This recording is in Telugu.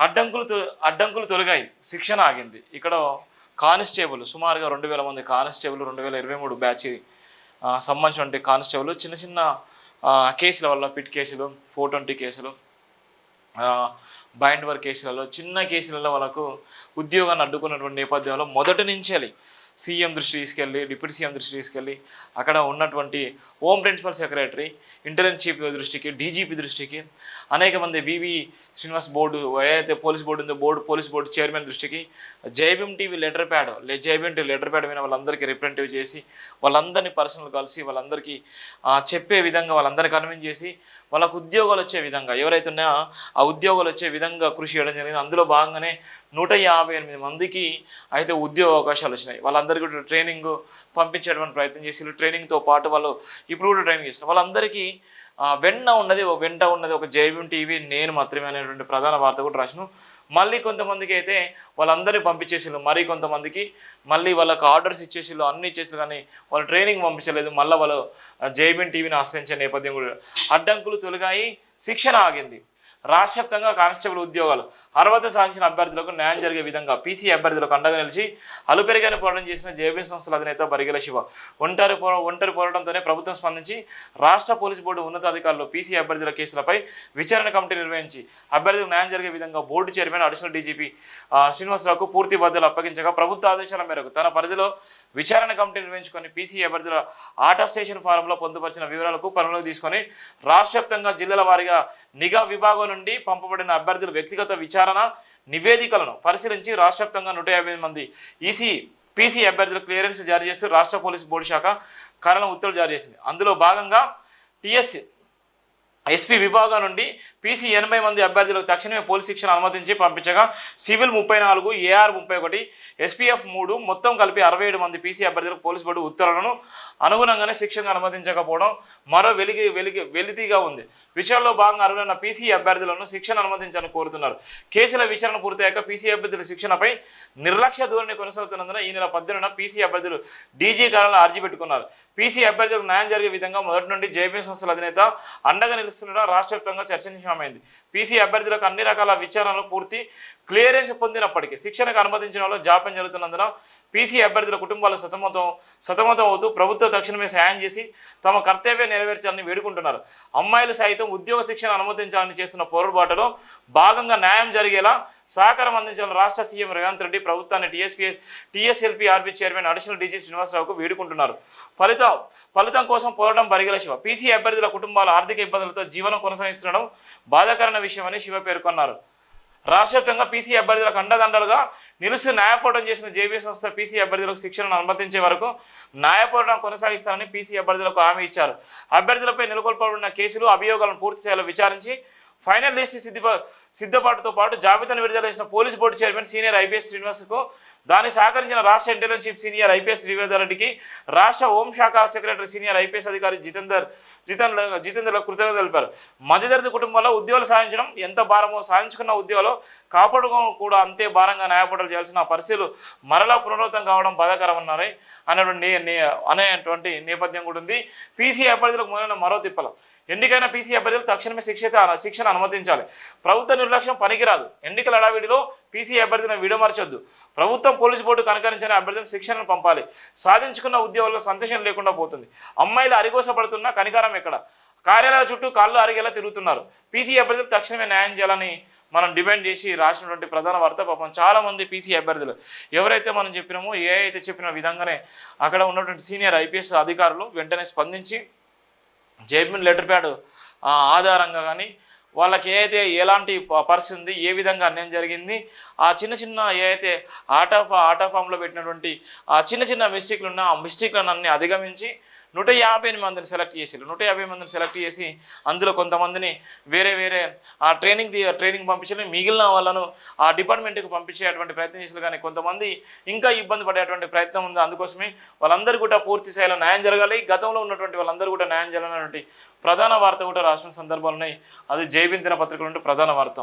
అడ్డంకులు తొలగాయి, శిక్షణ ఆగింది. ఇక్కడ కానిస్టేబుల్ సుమారుగా 2000 మంది కానిస్టేబుల్ 2023 బ్యాచ్ సంబంధించిన కానిస్టేబుల్ చిన్న చిన్న కేసుల వల్ల పిట్ కేసులు, 420 కేసులు, బైండ్ వర్క్ కేసులలో చిన్న కేసులలో వాళ్ళకు ఉద్యోగాన్ని అడ్డుకున్నటువంటి నేపథ్యంలో మొదటి నుంచి సీఎం దృష్టి తీసుకెళ్ళి, డిప్యూటీ సీఎం దృష్టి తీసుకెళ్ళి, అక్కడ ఉన్నటువంటి home principal secretary, intelligence chief దృష్టికి, డీజీపీ దృష్టికి, అనేక మంది వివి శ్రీనివాస్ బోర్డు ఏదైతే పోలీస్ బోర్డు ఉందో పోలీస్ బోర్డు చైర్మన్ దృష్టికి, జైబీఎం టీవీ లెటర్ ప్యాడ్ మీద వాళ్ళందరికీ రిప్రజెంటేటివ్ చేసి, వాళ్ళందరినీ పర్సనల్ కలిసి, వాళ్ళందరికీ చెప్పే విధంగా వాళ్ళందరినీ కన్విన్స్ చేసి, వాళ్ళకు ఉద్యోగాలు వచ్చే విధంగా ఎవరైతే ఉన్నాయో ఆ ఉద్యోగాలు వచ్చే విధంగా కృషి చేయడం జరిగింది. అందులో భాగంగానే 158 మందికి అయితే ఉద్యోగ అవకాశాలు వచ్చినాయి. వాళ్ళందరికీ కూడా ట్రైనింగ్ పంపించేటువంటి ప్రయత్నం చేసి, ట్రైనింగ్తో పాటు వాళ్ళు ఇప్పుడు కూడా ట్రైనింగ్ చేస్తారు. వాళ్ళందరికీ వెంట ఉన్నది ఒక జైబీఎం టీవీ నేను మాత్రమే అనేటువంటి ప్రధాన వార్త కూడా రాసినాను. మళ్ళీ కొంతమందికి అయితే వాళ్ళందరినీ పంపించేసిళ్ళు, మరీ కొంతమందికి మళ్ళీ వాళ్ళకి ఆర్డర్స్ ఇచ్చేసిళ్ళు, అన్నీ ఇచ్చేసిళ్ళు, కానీ వాళ్ళు ట్రైనింగ్ పంపించలేదు. మళ్ళీ వాళ్ళు జైబీఎం టీవీని ఆశ్రయించే నేపథ్యం కూడా. అడ్డంకులు తొలగాయి, శిక్షణ ఆగింది. రాష్ట్ర వ్యాప్తంగా కానిస్టేబుల్ ఉద్యోగాలు అర్హత సాధించిన అభ్యర్థులకు న్యాయం జరిగే విధంగా పీసీ అభ్యర్థులకు అండగా నిలిచి అలుపెరుగైన పోరాటం చేసిన జేబీఎం సంస్థల అధినేత బరిగెల శివ ఒంటరి పోరాటంతోనే ప్రభుత్వం స్పందించి రాష్ట్ర పోలీసు బోర్డు ఉన్నతాధికారులు పీసీ అభ్యర్థుల కేసులపై విచారణ కమిటీ నిర్వహించి అభ్యర్థులకు న్యాయం జరిగే విధంగా బోర్డు చైర్మన్ అడిషనల్ డీజీపీ శ్రీనివాసరావుకు పూర్తి బాధ్యతలు అప్పగించగా ప్రభుత్వ ఆదేశాల మేరకు తన పరిధిలో విచారణ కమిటీ నిర్వహించుకొని పీసీ అభ్యర్థుల ఆటా స్టేషన్ ఫారంలో పొందుపరిచిన వివరాలకు పరిగణలోకి తీసుకొని రాష్ట్ర వ్యాప్తంగా జిల్లాల వారీగా నిఘా విభాగం నుండి పంపబడిన అభ్యర్థుల వ్యక్తిగత విచారణ నివేదికలను పరిశీలించి రాష్ట్ర వ్యాప్తంగా 150 మంది పీసీ అభ్యర్థుల క్లియరెన్స్ జారీ చేస్తూ రాష్ట్ర పోలీసు బోర్డు శాఖ కారణం ఉత్తర్వులు జారీ చేసింది. అందులో భాగంగా ఎస్పీ విభాగం నుండి పీసీ 80 మంది అభ్యర్థులకు తక్షణమే పోలీస్ శిక్షణ అనుమతించి పంపించగా సివిల్ 34, ఏఆర్ 31, ఎస్పీఎఫ్ 3 మొత్తం కలిపి 67 మంది పీసీ అభ్యర్థులకు పోలీసు బోర్డు ఉత్తర్వులను అనుగుణంగానే శిక్షణ అనుమతించకపోవడం మరో వెలితిగా ఉంది. విచారణలో భాగంగా అర్హులైన పీసీ అభ్యర్థులను శిక్షణ అనుమతించాలని కోరుతున్నారు. కేసుల విచారణ పూర్తయ్యాక పీసీ అభ్యర్థుల శిక్షణపై నిర్లక్ష్య ధోరణి కొనసాగుతున్నందున ఈ నెల 18న పీసీ అభ్యర్థులు డీజీ కార్యాలయంలో అర్జీ పెట్టుకున్నారు. పీసీ అభ్యర్థులకు న్యాయం జరిగే విధంగా మొదటి నుండి జేబీఎం సంస్థల అధినేత అండగా నిలుస్తుండడం రాష్ట్ర వ్యాప్తంగా చర్చనీయాంశమైంది. పీసీ అభ్యర్థులకు అన్ని రకాల విచారణలు పూర్తి క్లియరెన్స్ పొందినప్పటికీ శిక్షణకు అనుమతించడంలో జాప్యం జరుగుతున్నందున పీసీ అభ్యర్థుల కుటుంబాలు సతమతం అవుతూ ప్రభుత్వ తక్షణమే సాయం చేసి తమ కర్తవ్యం నెరవేర్చాలని వేడుకుంటున్నారు. అమ్మాయిలు సైతం ఉద్యోగ శిక్షణ అనుమతించాలని చేస్తున్న పోరాటంలో భాగంగా న్యాయం జరిగేలా సహకారం అందించాలని రాష్ట్ర సీఎం రేవంత్ రెడ్డి ప్రభుత్వాన్ని టీఎస్ఎల్పీఆర్బీ చైర్మన్ అడిషనల్ డీజీ శ్రీనివాసరావుకు వేడుకుంటున్నారు. ఫలితం కోసం పోరాటం బరిగెల శివ. పీసీ అభ్యర్థుల కుటుంబాల ఆర్థిక ఇబ్బందులతో జీవనం కొనసాగిస్తుండడం బాధాకరమైన విషయమని శివ పేర్కొన్నారు. రాష్ట్ర వ్యాప్తంగా పీసీ అభ్యర్థులకు అండదండలుగా నిలుస్తూ న్యాయపోరాటం చేసిన జేబీఎం సంస్థ పీసీ అభ్యర్థులకు శిక్షణను అనుమతించే వరకు న్యాయపోరాటం కొనసాగిస్తారని పీసీ అభ్యర్థులకు హామీ ఇచ్చారు. అభ్యర్థులపై నెలకొల్పబడిన కేసులు, అభియోగాలను పూర్తి స్థాయిలో విచారించి ఫైనల్ లిస్ట్ సిద్ధపాటుతో పాటు జాబితాను విడుదల చేసిన police board chairman senior IPS శ్రీనివాస్కు దాన్ని సహకరించిన రాష్ట్ర ఇంటెలిజెన్స్ చీఫ్ సీనియర్ ఐపీఎస్ శ్రీవేదర్ రెడ్డికి, రాష్ట్ర హోంశాఖ సెక్రటరీ సీనియర్ ఐపీఎస్ అధికారి జితేందర్ కృతజ్ఞతలు తెలిపారు. మధ్యతరగతి కుటుంబాల్లో ఉద్యోగాలు సాధించడం ఎంత భారమో సాధించుకున్న ఉద్యోగాలు కాపాడుకోవడం కూడా అంతే భారంగా న్యాయపోరాటాలు చేయాల్సిన పరిస్థితులు మరలా పునరావృతం కావడం బాధాకరమన్నారని అనేటువంటి నేపథ్యం కూడా ఉంది. పీసీ అభ్యర్థులకు మొదలైన మరో తిప్పల ఎన్నికైన పీసీ అభ్యర్థులు తక్షణమే శిక్షణ అనుమతించాలి. ప్రభుత్వ నిర్లక్ష్యం పనికిరాదు. ఎన్నికల హడావిడిలో పీసీ అభ్యర్థులను విడమర్చొద్దు. ప్రభుత్వం పోలీసు బోర్డు కనకరించని అభ్యర్థులను శిక్షణను పంపాలి. సాధించుకున్న ఉద్యోగాల్లో సంతోషం లేకుండా పోతుంది. అమ్మాయిలు అరిగోసపడుతున్న కనికారం ఎక్కడ? కార్యాలయాల చుట్టూ కాళ్ళు అరిగేలా తిరుగుతున్నారు. పీసీ అభ్యర్థులు తక్షణమే న్యాయం చేయాలని మనం డిమాండ్ చేసి రాసినటువంటి ప్రధాన వార్త. పాపం చాలామంది పీసీ అభ్యర్థులు ఎవరైతే మనం చెప్పినామో అయితే చెప్పిన విధంగానే అక్కడ ఉన్నటువంటి సీనియర్ ఐపీఎస్ అధికారులు వెంటనే స్పందించి జైబీఎం లెటర్ ప్యాడ్ ఆధారంగా కానీ వాళ్ళకి ఎలాంటి పరిస్థితి ఉంది, ఏ విధంగా అన్యాయం జరిగింది, ఆ చిన్న ఏదైతే ఆటా ఫామ్లో పెట్టినటువంటి ఆ చిన్న మిస్టేక్లు ఉన్న ఆ మిస్టేక్లను అన్ని అధిగమించి 150 మందిని సెలెక్ట్ చేసారు. 150 మందిని సెలెక్ట్ చేసి అందులో కొంతమందిని వేరే ఆ ట్రైనింగ్ పంపించారు. మిగిలిన వాళ్ళను ఆ డిపార్ట్మెంట్కి పంపించేటువంటి ప్రయత్నం చేశారు. కానీ కొంతమంది ఇంకా ఇబ్బంది పడేటువంటి ప్రయత్నం ఉంది. అందుకోసమే వాళ్ళందరూ కూడా పూర్తి స్థాయిలో న్యాయం జరగాలి. గతంలో ఉన్నటువంటి వాళ్ళందరూ కూడా న్యాయం జరగాలన్నటువంటి ప్రధాన వార్త కూడా రాసిన సందర్భాలు ఉన్నాయి. అది జైబీఎం దినపత్రికల నుండి ప్రధాన వార్త.